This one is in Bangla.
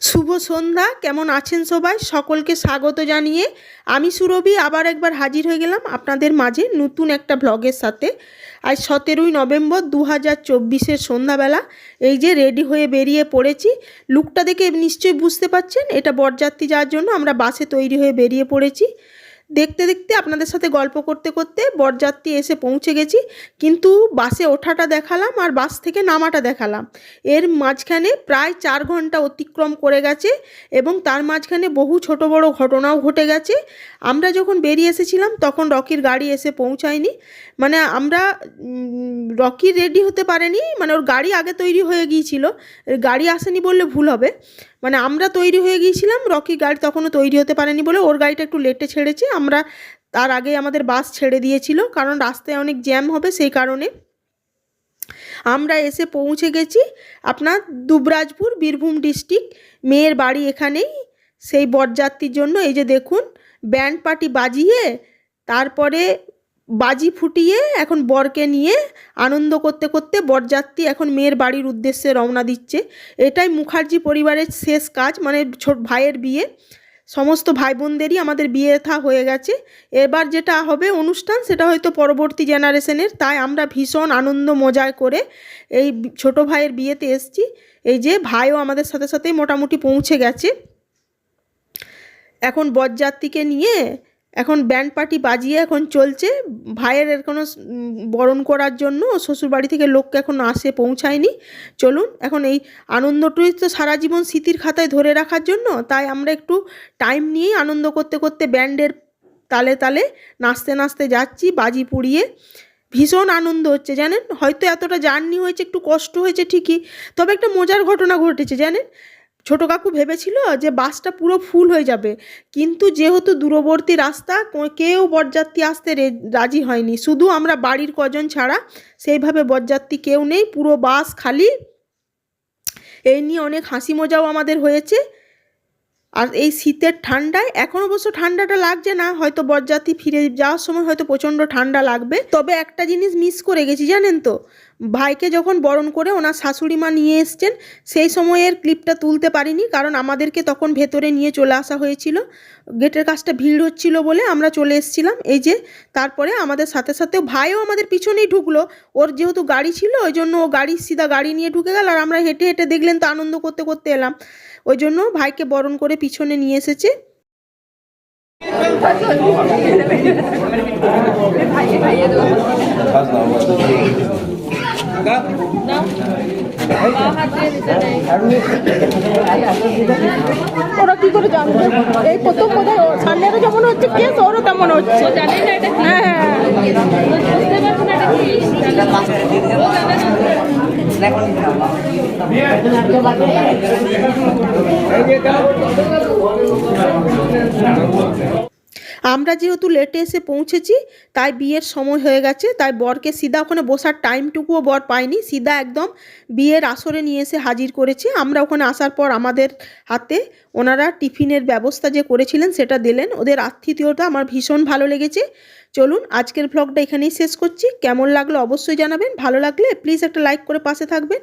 শুভ সন্ধ্যা। কেমন আছেন সবাই? সকলকে স্বাগত জানিয়ে আমি সুরভি আবার একবার হাজির হয়ে গেলাম আপনাদের মাঝে নতুন একটা ব্লগের সাথে। আজ 17ই নভেম্বর 2024 সন্ধ্যাবেলা। এই যে রেডি হয়ে বেরিয়ে পড়েছি। লুকটা দেখে নিশ্চয়ই বুঝতে পারছেন এটা বরযাত্রী যাওয়ার জন্য আমরা বাসে তৈরি হয়ে বেরিয়ে পড়েছি। দেখতে দেখতে আপনাদের সাথে গল্প করতে করতে বরযাত্রী এসে পৌঁছে গেছি, কিন্তু বাসে ওঠাটা দেখালাম আর বাস থেকে নামাটা দেখালাম। এর মাঝখানে প্রায় 4 ঘন্টা অতিক্রম করে গেছে এবং তার মাঝখানে বহু ছোট বড় ঘটনাও ঘটে গেছে। আমরা যখন বেরিয়ে এসেছিলাম তখন রকির গাড়ি এসে পৌঁছায়নি, মানে আমরা রকি রেডি হতে পারেনি, মানে ওর গাড়ি আগে তৈরি হয়ে গিয়েছিল, গাড়ি আসেনি বললে ভুল হবে, মানে আমরা তৈরি হয়ে গিয়েছিলাম, রকির গাড়ি তখনও তৈরি হতে পারেনি বলে ওর গাড়িটা একটু লেটে ছেড়েছে। আমরা তার আগে আমাদের বাস ছেড়ে দিয়েছিল, কারণ রাস্তায় অনেক জ্যাম হবে সেই কারণে। আমরা এসে পৌঁছে গেছি আপনার দুবরাজপুর, বীরভূম ডিস্ট্রিক্ট। মেয়ের বাড়ি এখানেই। সেই বরযাত্রীর জন্য এই যে দেখুন ব্যান্ড পার্টি বাজিয়ে তারপরে বাজি ফুটিয়ে এখন বরকে নিয়ে আনন্দ করতে করতে বরযাত্রী এখন মেয়ের বাড়ির উদ্দেশ্যে রওনা দিচ্ছে। এটাই মুখার্জি পরিবারের শেষ কাজ, মানে ছোট ভাইয়ের বিয়ে। সমস্ত ভাই বোনদেরই আমাদের বিয়ে থা হয়ে গেছে। এবার যেটা হবে অনুষ্ঠান সেটা হয়তো পরবর্তী জেনারেশনের, তাই আমরা ভীষণ আনন্দ মজা করে এই ছোট ভাইয়ের বিয়েতে এসেছি। এই যে ভাইও আমাদের সাথে সাথেই মোটামুটি পৌঁছে গেছে। এখন বরযাত্রীকে নিয়ে এখন ব্যান্ড পার্টি বাজিয়ে এখন চলছে ভাইয়ের এখনও বরণ করার জন্য। শ্বশুরবাড়ি থেকে লোককে এখন আসে পৌঁছায়নি। চলুন এখন এই আনন্দটুই তো সারা জীবন স্মৃতির খাতায় ধরে রাখার জন্য, তাই আমরা একটু টাইম নিয়েই আনন্দ করতে করতে ব্যান্ডের তালে তালে নাচতে নাচতে যাচ্ছি বাজি পুড়িয়ে। ভীষণ আনন্দ হচ্ছে জানেন। হয়তো এতটা জার্নি হয়েছে, একটু কষ্ট হয়েছে ঠিকই, তবে একটা মজার ঘটনা ঘটেছে জানেন। ছোটো কাকু ভেবেছিল যে বাসটা পুরো ফুল হয়ে যাবে, কিন্তু যেহেতু দূরবর্তী রাস্তা কেউ বরযাত্রী আসতে রাজি হয়নি, শুধু আমরা বাড়ির কজন ছাড়া সেইভাবে বরযাত্রী কেউ নেই, পুরো বাস খালি। এই নিয়ে অনেক হাসি মজাও আমাদের হয়েছে। আর এই শীতের ঠান্ডায় এখন অবশ্য ঠান্ডাটা লাগছে না, হয়তো বরযাত্রী ফিরে যাওয়ার সময় হয়তো প্রচণ্ড ঠান্ডা লাগবে। তবে একটা জিনিস মিস করে গেছি জানেন তো, ভাইকে যখন বরণ করে ওনার শাশুড়ি মা নিয়ে এসছেন সেই সময়ের ক্লিপটা তুলতে পারিনি, কারণ আমাদেরকে তখন ভেতরে নিয়ে চলে আসা হয়েছিল। গেটের কাছটা ভিড় হচ্ছিল বলে আমরা চলে এসেছিলাম। এই যে তারপরে আমাদের সাথে সাথেও ভাইও আমাদের পিছনেই ঢুকলো, ওর যেহেতু গাড়ি ছিল ওই জন্য ও সিধা গাড়ি নিয়ে ঢুকে গেল, আর আমরা হেঁটে হেঁটে দেখলেন তো আনন্দ করতে করতে এলাম, ওই জন্য ভাইকে বরণ করে পিছনে নিয়ে এসেছে। ওরা কি করে জানবে? এই প্রথম বোধহয় সামনেরও যেমন হচ্ছে কেস, ওরও তেমন হচ্ছে। হ্যাঁ আমরা যেহেতু লেটে এসে পৌঁছেছি তাই বিয়ের সময় হয়ে গেছে, তাই বরকে সিধা ওখানে বসার টাইমটুকুও বর পায়নি, সিধা একদম বিয়ের আসরে নিয়ে এসে হাজির করেছে। আমরা ওখানে আসার পর আমাদের হাতে ওনারা টিফিনের ব্যবস্থা যে করেছিলেন সেটা দিলেন। ওদের আতিথেয়তা আমার ভীষণ ভালো লেগেছে। চলুন আজকের ভ্লগটা এখানেই শেষ করছি। কেমন লাগলো অবশ্যই জানাবেন, ভালো লাগলে প্লিজ একটা লাইক করে পাশে থাকবেন।